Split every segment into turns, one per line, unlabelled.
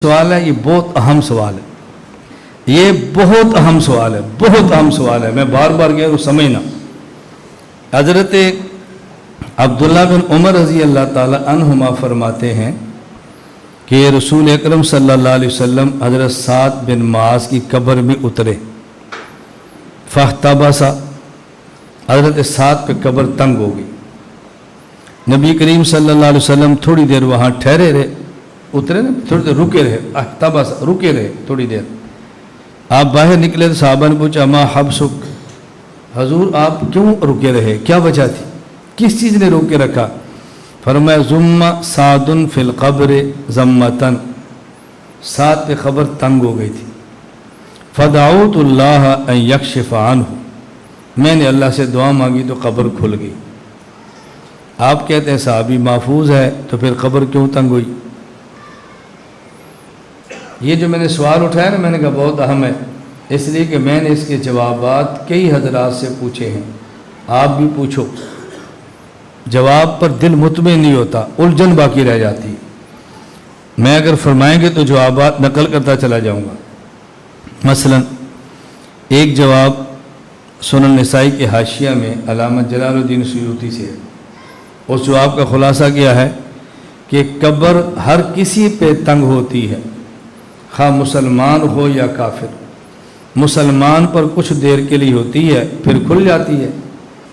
سوال ہے، یہ بہت اہم سوال ہے، یہ بہت اہم سوال ہے، بہت اہم سوال ہے، میں بار بار کہہ رہا ہوں سمجھنا۔ حضرت عبداللہ بن عمر رضی اللہ تعالی عنہما فرماتے ہیں کہ رسول اکرم صلی اللہ علیہ وسلم حضرت سعد بن معاذ کی قبر میں اترے، فاحتبس، حضرت سعد پہ قبر تنگ ہو گئی۔ نبی کریم صلی اللہ علیہ وسلم تھوڑی دیر وہاں ٹھہرے رہے، اترے نا، تھوڑی دیر رکے رہے، احتبس، رکے رہے تھوڑی دیر۔ آپ باہر نکلے تو صحابہ نے پوچھا ما حبسک، حضور آپ کیوں رکے رہے، کیا وجہ تھی، کس چیز نے روک کے رکھا؟ فرمایا ضم سعد فی القبر ضمۃ، سعد پہ قبر تنگ ہو گئی تھی، فدعوت اللہ ان یکشف عنہ، میں نے اللہ سے دعا مانگی تو قبر کھل گئی۔ آپ کہتے ہیں صحابی محفوظ ہے تو پھر قبر کیوں تنگ ہوئی؟ یہ جو میں نے سوال اٹھایا نا، میں نے کہا بہت اہم ہے، اس لیے کہ میں نے اس کے جوابات کئی حضرات سے پوچھے ہیں، آپ بھی پوچھو، جواب پر دل مطمئن نہیں ہوتا، الجھن باقی رہ جاتی۔ میں اگر فرمائیں گے تو جوابات نقل کرتا چلا جاؤں گا۔ مثلا ایک جواب سنن نسائی کے حاشیہ میں علامہ جلال الدین سیوطی سے ہے، اس جواب کا خلاصہ کیا ہے کہ قبر ہر کسی پہ تنگ ہوتی ہے، خواہ مسلمان ہو یا کافر۔ مسلمان پر کچھ دیر کے لیے ہوتی ہے پھر کھل جاتی ہے،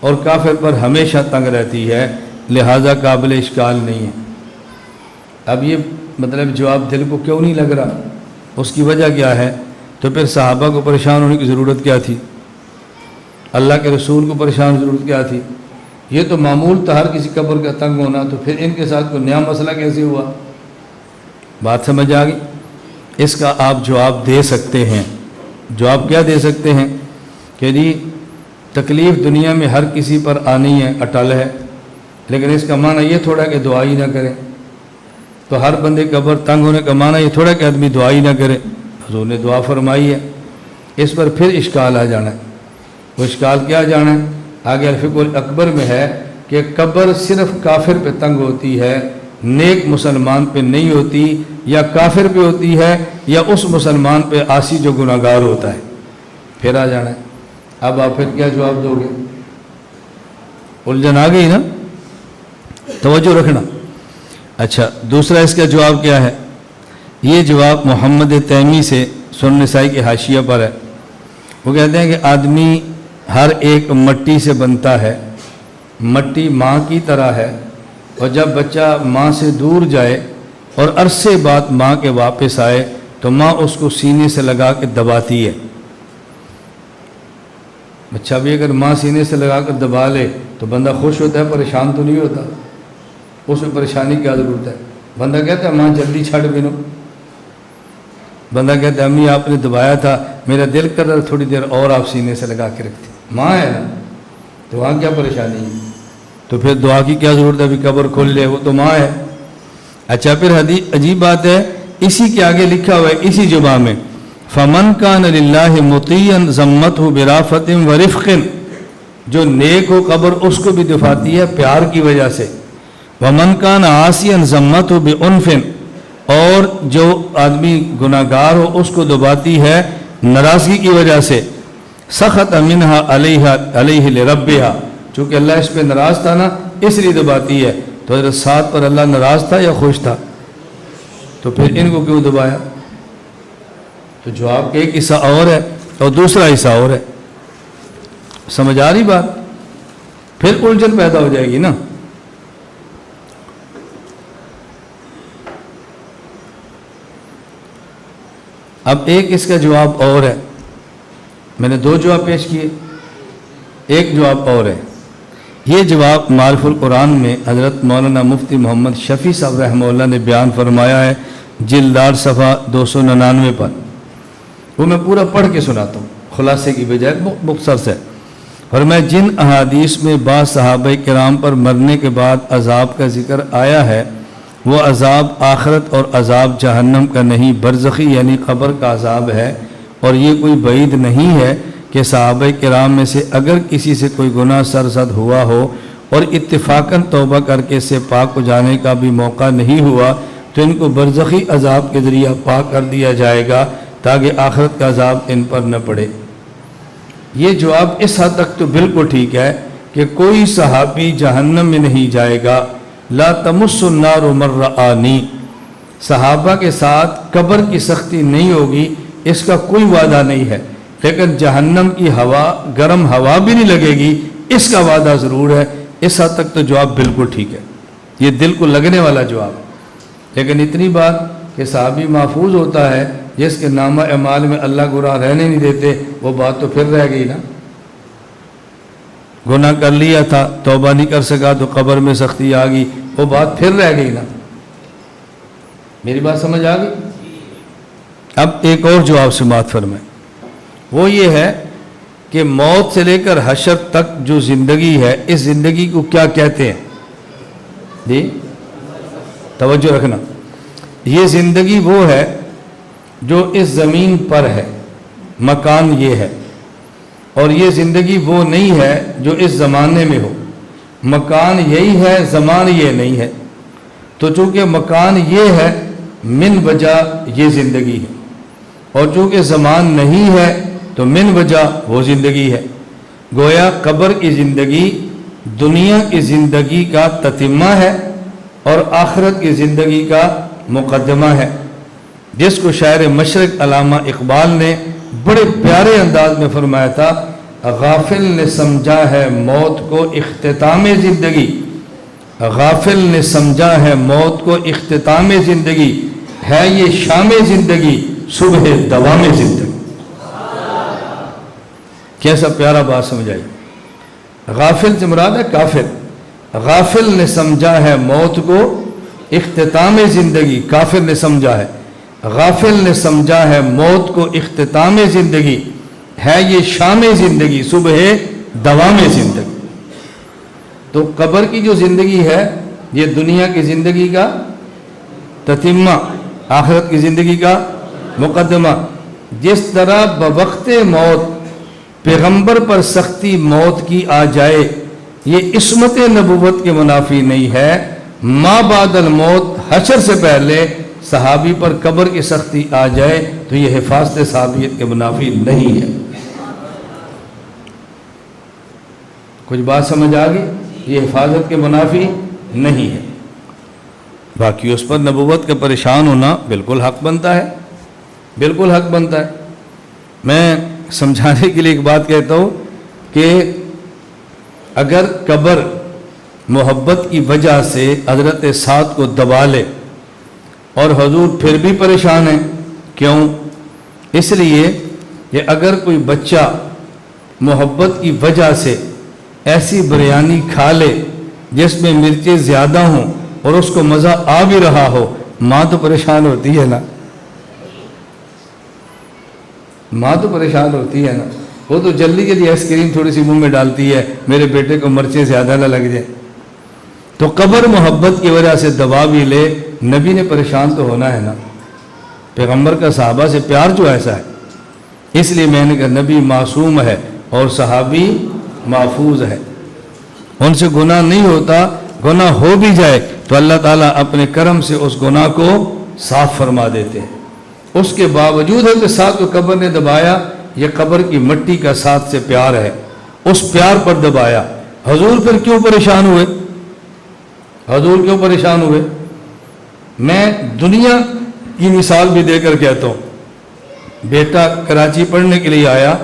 اور کافر پر ہمیشہ تنگ رہتی ہے، لہذا قابل اشکال نہیں ہے۔ اب یہ مطلب جواب دل کو کیوں نہیں لگ رہا، اس کی وجہ کیا ہے؟ تو پھر صحابہ کو پریشان ہونے کی ضرورت کیا تھی، اللہ کے رسول کو پریشان ہونے کی ضرورت کیا تھی؟ یہ تو معمول تھا ہر کسی قبر کا تنگ ہونا، تو پھر ان کے ساتھ کوئی نیا مسئلہ کیسے ہوا؟ بات سمجھ آ گئی؟ اس کا آپ جواب دے سکتے ہیں۔ جواب کیا دے سکتے ہیں کہ جی تکلیف دنیا میں ہر کسی پر آنی ہے، اٹل ہے، لیکن اس کا معنی یہ تھوڑا کہ دعا ہی نہ کریں۔ تو ہر بندے قبر تنگ ہونے کا معنی یہ تھوڑا کہ آدمی دعا ہی نہ کرے، حضور نے دعا فرمائی ہے۔ اس پر پھر اشکال آ جانا ہے۔ وہ اشکال کیا جانا ہے؟ آگے الفقہ الاکبر میں ہے کہ قبر صرف کافر پہ تنگ ہوتی ہے، نیک مسلمان پہ نہیں ہوتی، یا کافر پہ ہوتی ہے یا اس مسلمان پہ عاصی جو گناہ گار ہوتا ہے۔ پھر آ جانا ہے۔ اب آپ پھر کیا جواب دو گے؟ الجھن آ گئی نا، توجہ رکھنا۔ اچھا دوسرا اس کا جواب کیا ہے؟ یہ جواب محمد تیمی سے سنن نسائی کے حاشیہ پر ہے۔ وہ کہتے ہیں کہ آدمی ہر ایک مٹی سے بنتا ہے، مٹی ماں کی طرح ہے، اور جب بچہ ماں سے دور جائے اور عرصے بعد ماں کے واپس آئے تو ماں اس کو سینے سے لگا کے دباتی ہے۔ بچہ بھی اگر ماں سینے سے لگا کر دبا لے تو بندہ خوش ہوتا ہے، پریشان تو نہیں ہوتا، اس میں پریشانی کیا ضرورت ہے؟ بندہ کہتا ہے ماں جلدی چھڑ بینو، بندہ کہتا ہے امی آپ نے دبایا تھا، میرا دل کر رہا تھوڑی دیر اور آپ سینے سے لگا کے رکھتے، ماں ہے نا، تو وہاں کیا پریشانی ہے؟ تو پھر دعا کی کیا ضرورت ہے؟ ابھی قبر کھول لے، وہ تو ماں ہے۔ اچھا پھر حدیث عجیب بات ہے، اسی کے آگے لکھا ہوا ہے اسی جمعہ میں، فمن کان للہ مطیعا ضمتہ برافۃ ورفق، جو نیک ہو قبر اس کو بھی دفاتی ہے پیار کی وجہ سے، ومن کان عاصیا ضمتہ بعنف، اور جو آدمی گناہ گار ہو اس کو دباتی ہے ناراضگی کی وجہ سے، سخط منہا علیہ لربہا، چونکہ اللہ اس پہ ناراض تھا نا اس لیے دباتی ہے۔ تو حضرت سعد پر اللہ ناراض تھا یا خوش تھا؟ تو پھر ان کو کیوں دبایا؟ تو جواب کہ ایک حصہ اور ہے اور دوسرا حصہ اور ہے۔ سمجھ آ رہی بات؟ پھر الجھن پیدا ہو جائے گی نا۔ اب ایک اس کا جواب اور ہے، میں نے دو جواب پیش کیے، ایک جواب اور ہے۔ یہ جواب معارف القرآن میں حضرت مولانا مفتی محمد شفیع صاحب رحمہ اللہ نے بیان فرمایا ہے، جلد 8 صفحہ 299 پر۔ وہ میں پورا پڑھ کے سناتا ہوں خلاصے کی بجائے، مختصر سے۔ فرمایا جن احادیث میں بعض صحابہ کرام پر مرنے کے بعد عذاب کا ذکر آیا ہے، وہ عذاب آخرت اور عذاب جہنم کا نہیں، برزخی یعنی قبر کا عذاب ہے، اور یہ کوئی بعید نہیں ہے کہ صحابہ کرام میں سے اگر کسی سے کوئی گناہ سرزد ہوا ہو اور اتفاقاً توبہ کر کے اس سے پاک ہو جانے کا بھی موقع نہیں ہوا تو ان کو برزخی عذاب کے ذریعہ پاک کر دیا جائے گا تاکہ آخرت کا عذاب ان پر نہ پڑے۔ یہ جواب اس حد تک تو بالکل ٹھیک ہے کہ کوئی صحابی جہنم میں نہیں جائے گا۔ لا تمس النار من رآنی، صحابہ کے ساتھ قبر کی سختی نہیں ہوگی، اس کا کوئی وعدہ نہیں ہے، لیکن جہنم کی ہوا، گرم ہوا بھی نہیں لگے گی، اس کا وعدہ ضرور ہے۔ اس حد تک تو جواب بالکل ٹھیک ہے، یہ دل کو لگنے والا جواب۔ لیکن اتنی بات کہ صحابی محفوظ ہوتا ہے جس کے نامہ اعمال میں اللہ گناہ رہنے نہیں دیتے، وہ بات تو پھر رہ گئی نا۔ گناہ کر لیا تھا، توبہ نہیں کر سکا تو قبر میں سختی آ گئی، وہ بات پھر رہ گئی نا۔ میری بات سمجھ آ گئی؟ اب ایک اور جواب سماعت فرمائیں، وہ یہ ہے کہ موت سے لے کر حشر تک جو زندگی ہے، اس زندگی کو کیا کہتے ہیں؟ جی توجہ رکھنا، یہ زندگی وہ ہے جو اس زمین پر ہے، مکان یہ ہے، اور یہ زندگی وہ نہیں ہے جو اس زمانے میں ہو، مکان یہی ہے، زمان یہ نہیں ہے۔ تو چونکہ مکان یہ ہے، من وجہ یہ زندگی ہے، اور چونکہ زمان نہیں ہے تو من وجہ وہ زندگی ہے۔ گویا قبر کی زندگی دنیا کی زندگی کا تتمہ ہے اور آخرت کی زندگی کا مقدمہ ہے، جس کو شاعر مشرق علامہ اقبال نے بڑے پیارے انداز میں فرمایا تھا، غافل نے سمجھا ہے موت کو اختتام زندگی، غافل نے سمجھا ہے موت کو اختتام زندگی، ہے یہ شام زندگی صبح دوام زندگی۔ کیسا پیارا بات سمجھائی۔ غافل سے مراد ہے کافر، غافل نے سمجھا ہے موت کو اختتام زندگی، کافر نے سمجھا ہے، غافل نے سمجھا ہے موت کو اختتام زندگی، ہے یہ شام زندگی صبح دوام زندگی۔ تو قبر کی جو زندگی ہے یہ دنیا کی زندگی کا تتمہ، آخرت کی زندگی کا مقدمہ۔ جس طرح بوقت موت پیغمبر پر سختی موت کی آ جائے، یہ عصمت نبوت کے منافی نہیں ہے، ما بعد الموت حشر سے پہلے صحابی پر قبر کی سختی آ جائے تو یہ حفاظت صحابیت کے منافی نہیں ہے۔ کچھ بات سمجھ آ گئی؟ یہ حفاظت کے منافی نہیں ہے۔ باقی اس پر نبوت کا پریشان ہونا بالکل حق بنتا ہے، بالکل حق بنتا ہے۔ میں سمجھانے کے لیے ایک بات کہتا ہوں کہ اگر قبر محبت کی وجہ سے حضرت سعد کو دبا لے اور حضور پھر بھی پریشان ہیں، کیوں؟ اس لیے کہ اگر کوئی بچہ محبت کی وجہ سے ایسی بریانی کھا لے جس میں مرچیں زیادہ ہوں اور اس کو مزہ آ بھی رہا ہو، ماں تو پریشان ہوتی ہے نا، ماں تو پریشان ہوتی ہے نا۔ وہ تو جلدی جلدی آئس کریم تھوڑی سی منہ میں ڈالتی ہے، میرے بیٹے کو مرچیں زیادہ نہ لگ جائیں۔ تو قبر محبت کی وجہ سے دبا بھی لے، نبی نے پریشان تو ہونا ہے نا۔ پیغمبر کا صحابہ سے پیار جو ایسا ہے، اس لیے میں نے کہا نبی معصوم ہے اور صحابی محفوظ ہے، ان سے گناہ نہیں ہوتا، گناہ ہو بھی جائے تو اللہ تعالیٰ اپنے کرم سے اس گناہ کو صاف فرما دیتے ہیں۔ اس کے باوجود حضرت سعد کو قبر نے دبایا، یہ قبر کی مٹی کا ساتھ سے پیار ہے، اس پیار پر دبایا۔ حضور پھر کیوں پریشان ہوئے؟ حضور کیوں پریشان ہوئے؟ میں دنیا کی مثال بھی دے کر کہتا ہوں، بیٹا کراچی پڑھنے کے لیے آیا،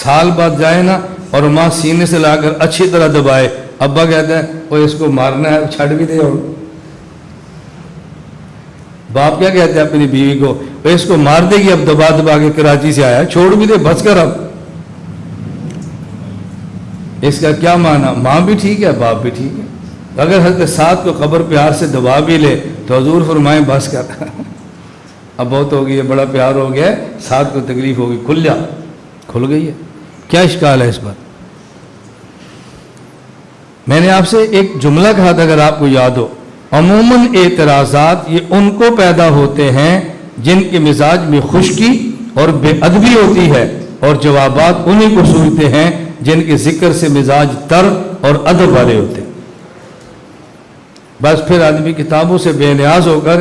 سال بعد جائے نا اور ماں سینے سے لا کر اچھی طرح دبائے، ابا کہتا ہے وہ اس کو مارنا ہے، چھڑ بھی دے۔ اور باپ کیا کہتے ہیں اپنی بیوی کو، وہ اس کو مار دے گی، اب دبا دبا کے کراچی سے آیا، چھوڑ بھی دے، بچ کر۔ اب اس کا کیا معنی؟ ماں بھی ٹھیک ہے، باپ بھی ٹھیک ہے۔ اگر حضرت سعد کو قبر پیار سے دبا بھی لے تو حضور فرمائیں بس کر، اب بہت ہو گئی ہے، بڑا پیار ہو گیا ہے، سعد کو تکلیف ہوگی، کھل جا، کھل گئی ہے۔ کیا اشکال ہے اس پر؟ میں نے آپ سے ایک جملہ کہا تھا، اگر آپ کو یاد ہو، عموماً اعتراضات یہ ان کو پیدا ہوتے ہیں جن کے مزاج میں خشکی اور بے ادبی ہوتی ہے، اور جوابات انہیں کو سوچتے ہیں جن کے ذکر سے مزاج تر اور ادب والے ہوتے ہیں۔ بس پھر آدمی کتابوں سے بے نیاز ہو کر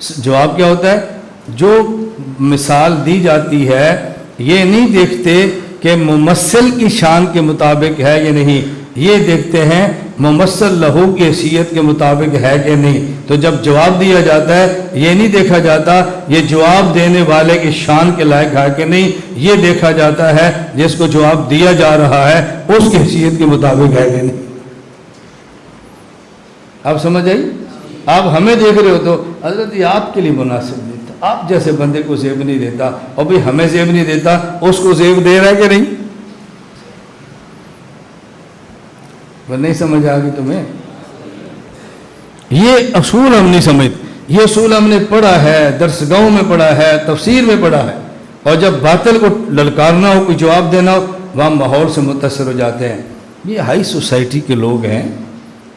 جواب کیا ہوتا ہے؟ جو مثال دی جاتی ہے یہ نہیں دیکھتے کہ ممثل کی شان کے مطابق ہے یا نہیں، یہ دیکھتے ہیں ممثل لہو کی حیثیت کے مطابق ہے کہ نہیں۔ تو جب جواب دیا جاتا ہے یہ نہیں دیکھا جاتا یہ جواب دینے والے کی شان کے لائق ہے کہ نہیں، یہ دیکھا جاتا ہے جس کو جواب دیا جا رہا ہے اس کی حیثیت کے مطابق ہے کہ نہیں۔ آپ سمجھ آئی؟ آپ ہمیں دیکھ رہے ہو تو حضرت یہ آپ کے لیے مناسب نہیں تھا، آپ جیسے بندے کو زیب نہیں دیتا، اور بھی ہمیں زیب نہیں دیتا، اس کو زیب دے رہا ہے کہ نہیں؟ وہ نہیں سمجھ آ گئی تمہیں؟ یہ اصول ہم نہیں سمجھتے، یہ اصول ہم نے پڑھا ہے، درسگاہوں میں پڑھا ہے، تفسیر میں پڑھا ہے، اور جب باطل کو للکارنا ہو، کوئی جواب دینا ہو، وہاں ماحول سے متاثر ہو جاتے ہیں۔ یہ ہائی سوسائٹی کے لوگ ہیں،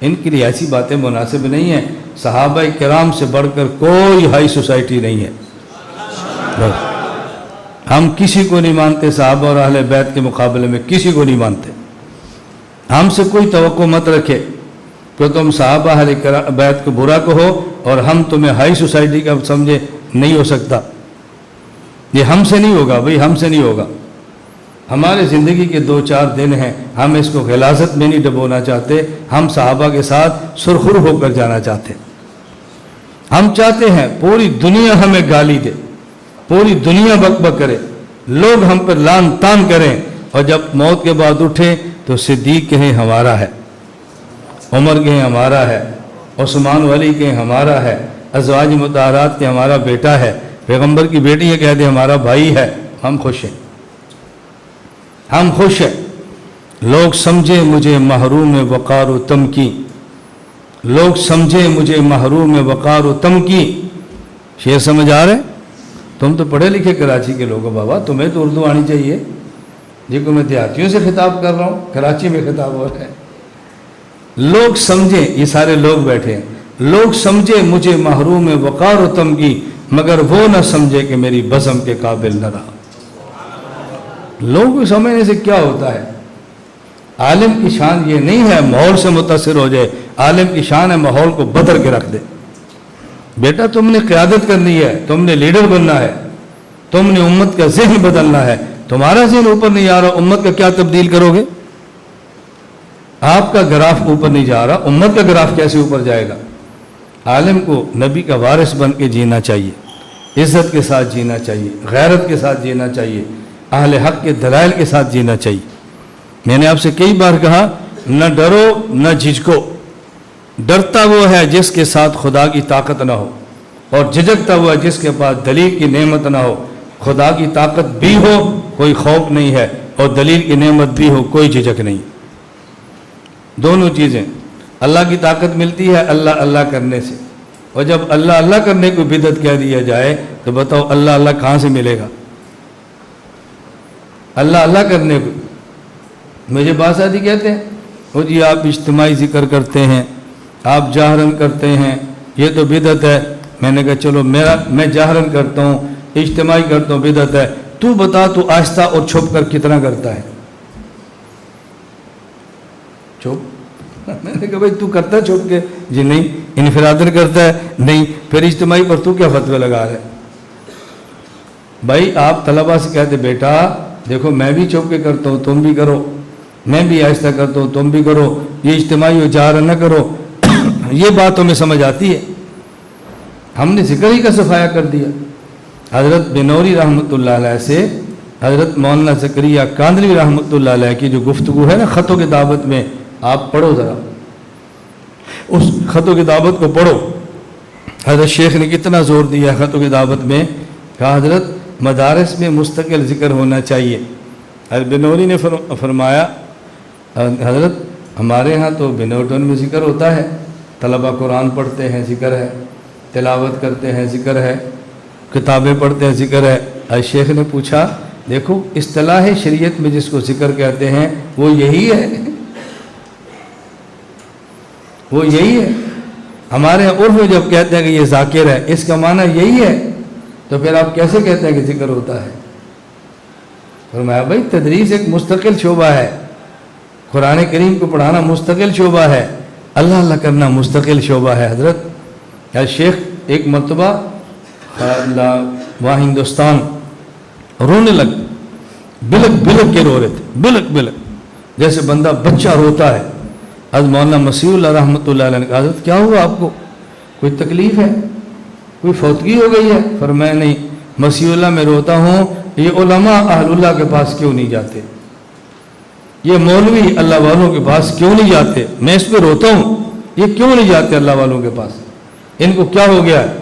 ان کے لیے ایسی باتیں مناسب نہیں ہیں۔ صحابہ کرام سے بڑھ کر کوئی ہائی سوسائٹی نہیں ہے۔ ہم کسی کو نہیں مانتے، صحابہ اور اہل بیت کے مقابلے میں کسی کو نہیں مانتے۔ ہم سے کوئی توقع مت رکھے کہ تم صحابہ اہل بیت کو برا کہو اور ہم تمہیں ہائی سوسائٹی کا سمجھے، نہیں ہو سکتا۔ یہ ہم سے نہیں ہوگا بھئی، ہم سے نہیں ہوگا۔ ہمارے زندگی کے 2-4 دن ہیں، ہم اس کو غلاظت میں نہیں ڈبونا چاہتے، ہم صحابہ کے ساتھ سرخر ہو کر جانا چاہتے۔ ہم چاہتے ہیں پوری دنیا ہمیں گالی دے، پوری دنیا بک بک کرے، لوگ ہم پر لان تان کریں، اور جب موت کے بعد اٹھیں تو صدیق کہیں ہمارا ہے، عمر کہیں ہمارا ہے، عثمان ولی کہیں ہمارا ہے، ازواج مطہرات کے ہمارا بیٹا ہے، پیغمبر کی بیٹی یہ کہہ دے ہمارا بھائی ہے، ہم خوش ہیں، ہم خوش ہیں۔ لوگ سمجھے مجھے محروم وقار و تمکی، لوگ سمجھے مجھے محروم وقار و تمکی۔ شعر سمجھ آ رہے؟ تم تو پڑھے لکھے کراچی کے لوگ ہو بابا، تمہیں تو اردو آنی چاہیے۔ جی کو میں دیہاتیوں سے خطاب کر رہا ہوں، کراچی میں خطاب ہو رہا ہے۔ لوگ سمجھے، یہ سارے لوگ بیٹھے ہیں، لوگ سمجھے مجھے محروم وقار و تمکی، مگر وہ نہ سمجھے کہ میری بزم کے قابل نہ رہا۔ لوگوں کو سمجھنے سے کیا ہوتا ہے؟ عالم کی شان یہ نہیں ہے ماحول سے متاثر ہو جائے، عالم کی شان ہے ماحول کو بدل کے رکھ دے۔ بیٹا تم نے قیادت کرنی ہے، تم نے لیڈر بننا ہے، تم نے امت کا ذہن بدلنا ہے، تمہارا ذہن اوپر نہیں آ رہا، امت کا کیا تبدیل کرو گے؟ آپ کا گراف اوپر نہیں جا رہا، امت کا گراف کیسے اوپر جائے گا؟ عالم کو نبی کا وارث بن کے جینا چاہیے، عزت کے ساتھ جینا چاہیے، غیرت کے ساتھ جینا چاہیے، اہل حق کے دلائل کے ساتھ جینا چاہیے۔ میں نے آپ سے کئی بار کہا، نہ ڈرو نہ جھجکو۔ ڈرتا وہ ہے جس کے ساتھ خدا کی طاقت نہ ہو، اور جھجکتا ہوا جس کے پاس دلیل کی نعمت نہ ہو۔ خدا کی طاقت بھی ہو کوئی خوف نہیں ہے، اور دلیل کی نعمت بھی ہو کوئی جھجک نہیں۔ دونوں چیزیں، اللہ کی طاقت ملتی ہے اللہ اللہ کرنے سے، اور جب اللہ اللہ کرنے کو بدعت کہہ دیا جائے تو بتاؤ اللہ اللہ کہاں سے ملے گا؟ اللہ اللہ کرنے کو مجھے بعض آدمی کہتے ہیں وہ جی آپ اجتماعی ذکر کرتے ہیں، آپ جاہرن کرتے ہیں، یہ تو بدعت ہے۔ میں نے کہا چلو میں جاہرن کرتا ہوں، اجتماعی کرتا ہوں، بدعت ہے، تو بتا تو آہستہ اور چھپ کر کتنا کرتا ہے؟ چھپ؟ میں نے کہا بھائی تو کرتا ہے چھپ کے؟ جی نہیں۔ انفرادن کرتا ہے؟ نہیں۔ پھر اجتماعی پر تو کیا فتوی لگا رہا ہے؟ بھائی آپ طلبہ سے کہتے بیٹا دیکھو میں بھی چھپ کے کرتا ہوں، تم بھی کرو، میں بھی آہستہ کرتا ہوں، تم بھی کرو، یہ اجتماعی ہو جاہر نہ کرو۔ یہ بات ہمیں سمجھ آتی ہے؟ ہم نے ذکر ہی کا صفایا کر دیا۔ حضرت بنوری رحمۃ اللہ علیہ سے حضرت مولانا زکریا کاندھلوی رحمۃ اللہ علیہ کی جو گفتگو ہے نا خطوں کی دعوت میں، آپ پڑھو ذرا اس خطوں کی دعوت کو پڑھو۔ حضرت شیخ نے کتنا زور دیا خطوں کی دعوت میں، کہا حضرت مدارس میں مستقل ذکر ہونا چاہیے۔ حضرت بنوری نے فرمایا حضرت ہمارے ہاں تو بنوٹن میں ذکر ہوتا ہے، طلبہ قرآن پڑھتے ہیں ذکر ہے، تلاوت کرتے ہیں ذکر ہے، کتابیں پڑھتے ہیں ذکر ہے۔ حضرت شیخ نے پوچھا دیکھو اصطلاح شریعت میں جس کو ذکر کہتے ہیں وہ یہی ہے، وہ یہی ہے۔ ہمارے عرف میں جب کہتے ہیں کہ یہ ذاکر ہے، اس کا معنی یہی ہے، تو پھر آپ کیسے کہتے ہیں کہ ذکر ہوتا ہے؟ فرمایا بھائی تدریس ایک مستقل شعبہ ہے، قرآن کریم کو پڑھانا مستقل شعبہ ہے، اللہ اللہ کرنا مستقل شعبہ ہے۔ حضرت شیخ ایک مرتبہ وہاں ہندوستان رونے لگ، بلک بلک کے رو رہے تھے، بلک بلک جیسے بندہ بچہ روتا ہے۔ حضرت مولانا مسیح اللہ رحمۃ اللہ علیہ نے کہا حضرت کیا ہوا آپ کو، کوئی تکلیف ہے، کوئی فوتگی ہو گئی ہے؟ فرمایا نہیں، مسیح اللہ میں روتا ہوں یہ علماء اہل اللہ کے پاس کیوں نہیں جاتے، یہ مولوی اللہ والوں کے پاس کیوں نہیں جاتے، میں اس پہ روتا ہوں یہ کیوں نہیں جاتے اللہ والوں کے پاس، ان کو کیا ہو گیا ہے؟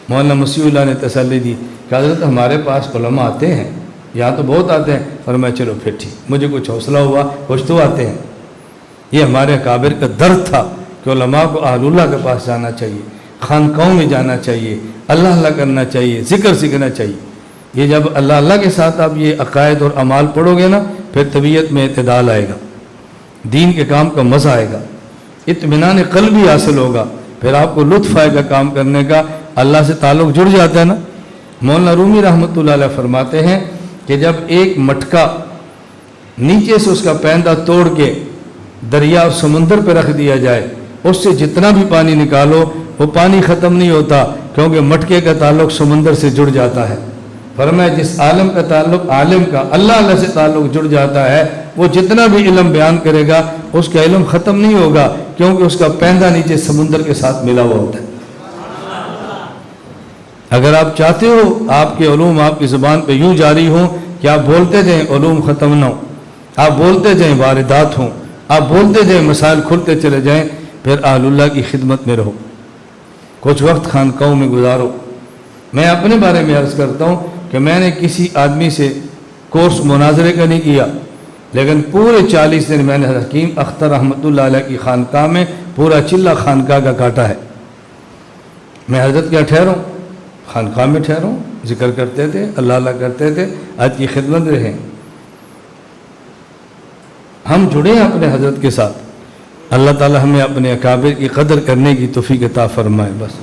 مولانا مسیح اللہ نے تسلی دی کہ حضرت ہمارے پاس علماء آتے ہیں، یہاں تو بہت آتے ہیں، فرمایا چلو پھر ٹھیک، مجھے کچھ حوصلہ ہوا، کچھ تو آتے ہیں۔ یہ ہمارے اکابر کا درد تھا کہ علماء کو اہل اللہ کے پاس جانا چاہیے، خانقاہوں میں جانا چاہیے، اللہ اللہ کرنا چاہیے، ذکر سیکھنا چاہیے۔ یہ جب اللہ اللہ کے ساتھ آپ یہ عقائد اور اعمال پڑھو گے نا، پھر طبیعت میں اعتدال آئے گا، دین کے کام کا مزہ آئے گا، اطمینان قلبی حاصل ہوگا، پھر آپ کو لطف آئے گا کام کرنے کا، اللہ سے تعلق جڑ جاتا ہے نا۔ مولانا رومی رحمۃ اللہ علیہ فرماتے ہیں کہ جب ایک مٹکا نیچے سے اس کا پیندہ توڑ کے دریا اور سمندر پہ رکھ دیا جائے، اس سے جتنا بھی پانی نکالو وہ پانی ختم نہیں ہوتا، کیونکہ مٹکے کا تعلق سمندر سے جڑ جاتا ہے۔ فرمایا جس عالم کا تعلق، عالم کا اللہ اللہ سے تعلق جڑ جاتا ہے، وہ جتنا بھی علم بیان کرے گا اس کا علم ختم نہیں ہوگا، کیونکہ اس کا پیندہ نیچے سمندر کے ساتھ ملا ہوا ہوتا ہے۔ اگر آپ چاہتے ہو آپ کے علوم آپ کی زبان پہ یوں جاری ہوں کہ آپ بولتے جائیں علوم ختم نہ ہو، آپ بولتے جائیں واردات ہوں، آپ بولتے جائیں مسائل کھلتے چلے جائیں، پھر اہل اللہ کی خدمت میں رہو، کچھ وقت خانقاہوں میں گزارو۔ میں اپنے بارے میں عرض کرتا ہوں کہ میں نے کسی آدمی سے کورس مناظرے کا نہیں کیا، لیکن پورے 40 دن میں نے حکیم اختر رحمۃ اللہ علیہ کی خانقاہ میں پورا چلہ خانقاہ کا کاٹا ہے۔ میں حضرت کیا ٹھہروں، خانقاہ میں ٹھہروں، ذکر کرتے تھے، اللہ اللہ کرتے تھے، آج کی خدمت رہیں۔ ہم جڑے ہیں اپنے حضرت کے ساتھ، اللہ تعالی ہمیں اپنے اکابر کی قدر کرنے کی توفیق عطا فرمائے۔ بس